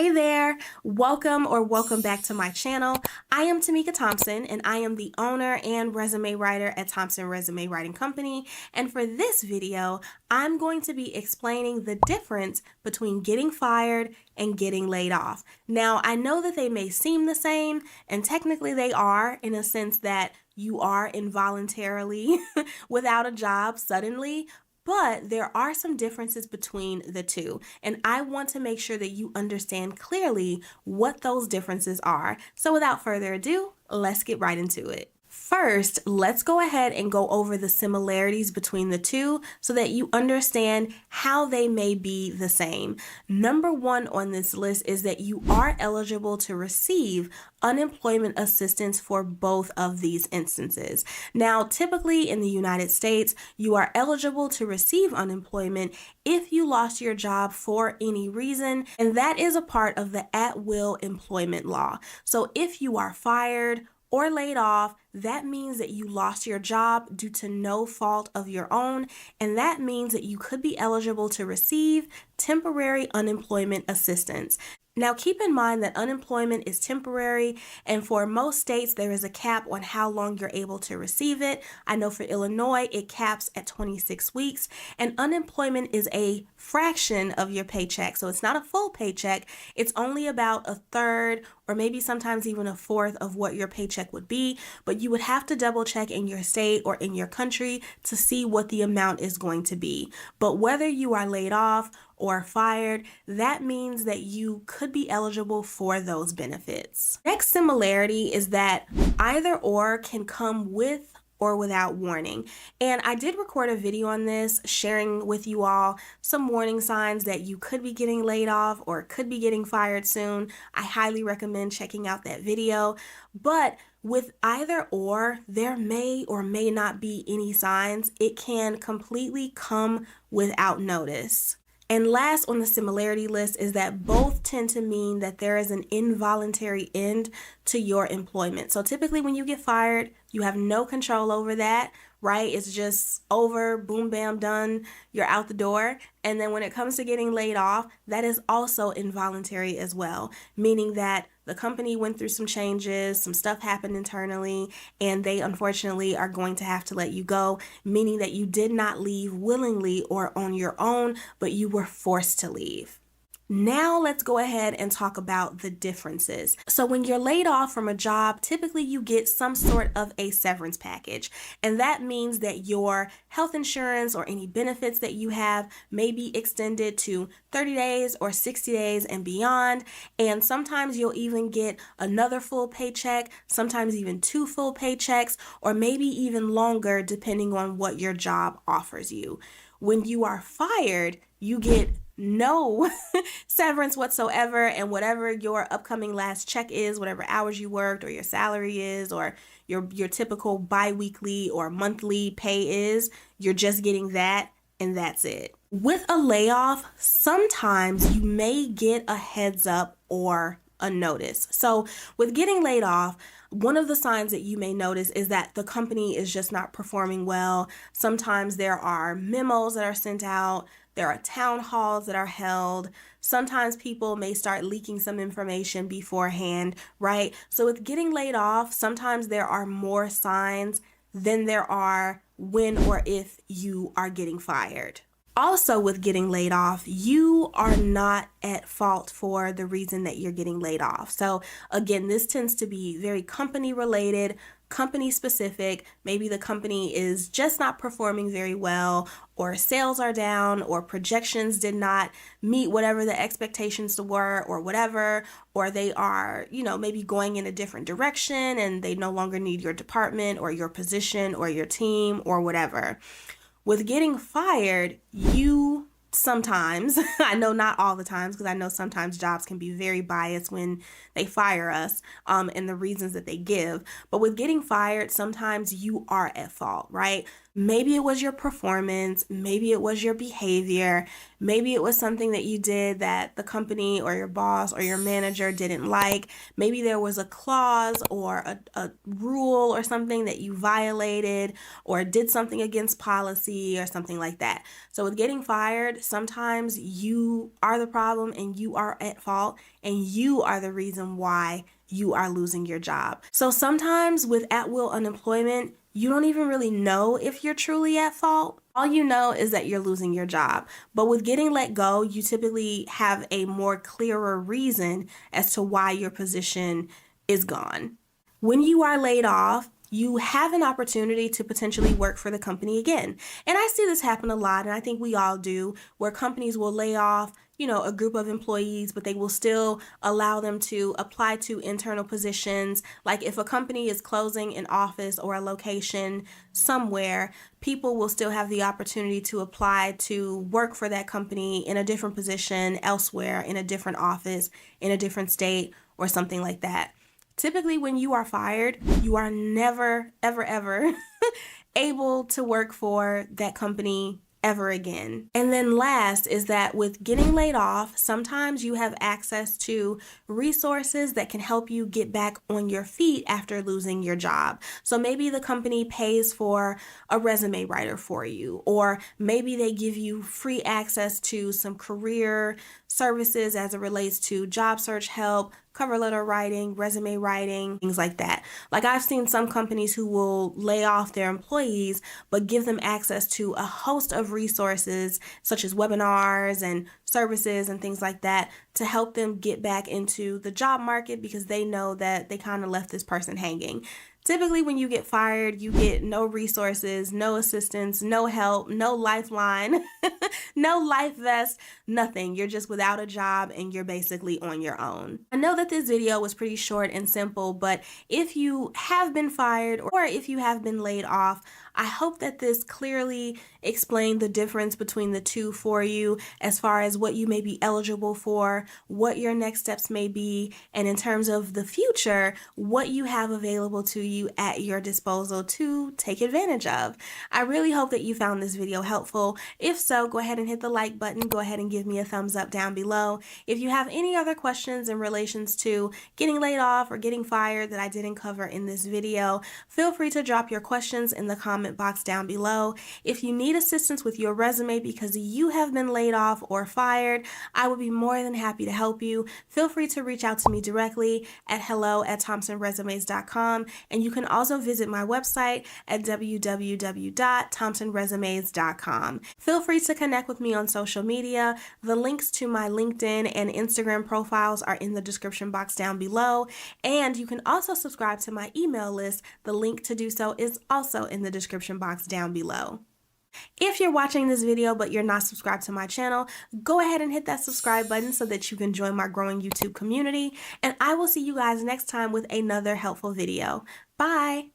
Hey there, welcome back to my channel. I am Tamika Thompson and I am the owner and resume writer at Thompson Resume Writing Company. And for this video, I'm going to be explaining the difference between getting fired and getting laid off. Now, I know that they may seem the same, and technically they are, in a sense that you are involuntarily without a job suddenly, but there are some differences between the two, and I want to make sure that you understand clearly what those differences are. So without further ado, let's get right into it. First, let's go ahead and go over the similarities between the two so that you understand how they may be the same. Number one on this list is that you are eligible to receive unemployment assistance for both of these instances. Now, typically in the United States, you are eligible to receive unemployment if you lost your job for any reason, and that is a part of the at-will employment law. So if you are fired or laid off, that means that you lost your job due to no fault of your own, and that means that you could be eligible to receive temporary unemployment assistance. Now, keep in mind that unemployment is temporary, and for most states, there is a cap on how long you're able to receive it. I know for Illinois, it caps at 26 weeks, and unemployment is a fraction of your paycheck. So it's not a full paycheck. It's only about a third or maybe sometimes even a fourth of what your paycheck would be, but you would have to double check in your state or in your country to see what the amount is going to be. But whether you are laid off or fired, that means that you could be eligible for those benefits. Next similarity is that either or can come with or without warning. And I did record a video on this, sharing with you all some warning signs that you could be getting laid off or could be getting fired soon. I highly recommend checking out that video. But with either or, there may or may not be any signs. It can completely come without notice. And last on the similarity list is that both tend to mean that there is an involuntary end to your employment. So typically when you get fired, you have no control over that, right? It's just over, boom, bam, done, you're out the door. And then when it comes to getting laid off, that is also involuntary as well, meaning that the company went through some changes, some stuff happened internally, and they unfortunately are going to have to let you go, meaning that you did not leave willingly or on your own, but you were forced to leave. Now let's go ahead and talk about the differences. So when you're laid off from a job, typically you get some sort of a severance package. And that means that your health insurance or any benefits that you have may be extended to 30 days or 60 days and beyond. And sometimes you'll even get another full paycheck, sometimes even 2 full paychecks, or maybe even longer depending on what your job offers you. When you are fired, you get no severance whatsoever, and whatever your upcoming last check is, whatever hours you worked or your salary is or your typical bi-weekly or monthly pay is, you're just getting that and that's it. With a layoff, sometimes you may get a heads up or a notice. So with getting laid off, one of the signs that you may notice is that the company is just not performing well. Sometimes there are memos that are sent out. There are town halls that are held. Sometimes people may start leaking some information beforehand, right? So with getting laid off, sometimes there are more signs than there are when or if you are getting fired. Also, with getting laid off, you are not at fault for the reason that you're getting laid off. So again, this tends to be very company related, company specific. Maybe the company is just not performing very well, or sales are down, or projections did not meet whatever the expectations were, or whatever, or they are, maybe going in a different direction and they no longer need your department or your position or your team or whatever. With getting fired, you sometimes, I know not all the times, because I know sometimes jobs can be very biased when they fire us and the reasons that they give. But with getting fired, sometimes you are at fault, right? Maybe it was your performance, maybe it was your behavior, maybe it was something that you did that the company or your boss or your manager didn't like. Maybe there was a clause or a rule or something that you violated or did something against policy or something like that. So with getting fired, sometimes you are the problem and you are at fault and you are the reason why you are losing your job. So sometimes with at-will unemployment, you don't even really know if you're truly at fault. All you know is that you're losing your job. But with getting let go, you typically have a more clearer reason as to why your position is gone. When you are laid off, you have an opportunity to potentially work for the company again. And I see this happen a lot, and I think we all do, where companies will lay off, a group of employees, but they will still allow them to apply to internal positions. Like if a company is closing an office or a location somewhere, people will still have the opportunity to apply to work for that company in a different position elsewhere, in a different office, in a different state, or something like that. Typically, when you are fired, you are never, ever, ever able to work for that company ever again. And then last is that with getting laid off, sometimes you have access to resources that can help you get back on your feet after losing your job. So maybe the company pays for a resume writer for you, or maybe they give you free access to some career services as it relates to job search help, cover letter writing, resume writing, things like that. Like I've seen some companies who will lay off their employees, but give them access to a host of resources such as webinars and services and things like that to help them get back into the job market because they know that they kind of left this person hanging. Typically, when you get fired, you get no resources, no assistance, no help, no lifeline, no life vest, nothing. You're just without a job and you're basically on your own. I know that this video was pretty short and simple, but if you have been fired or if you have been laid off, I hope that this clearly explained the difference between the two for you as far as what you may be eligible for, what your next steps may be, and in terms of the future, what you have available to you at your disposal to take advantage of. I really hope that you found this video helpful. If so, go ahead and hit the like button. Go ahead and give me a thumbs up down below. If you have any other questions in relations to getting laid off or getting fired that I didn't cover in this video, feel free to drop your questions in the comment box down below. If you need assistance with your resume because you have been laid off or fired, I would be more than happy to help you. Feel free to reach out to me directly at hello@thompsonresumes.com, and you can also visit my website at www.thompsonresumes.com. Feel free to connect with me on social media. The links to my LinkedIn and Instagram profiles are in the description box down below, and you can also subscribe to my email list. The link to do so is also in the description box down below. If you're watching this video but you're not subscribed to my channel, go ahead and hit that subscribe button so that you can join my growing YouTube community, and I will see you guys next time with another helpful video. Bye!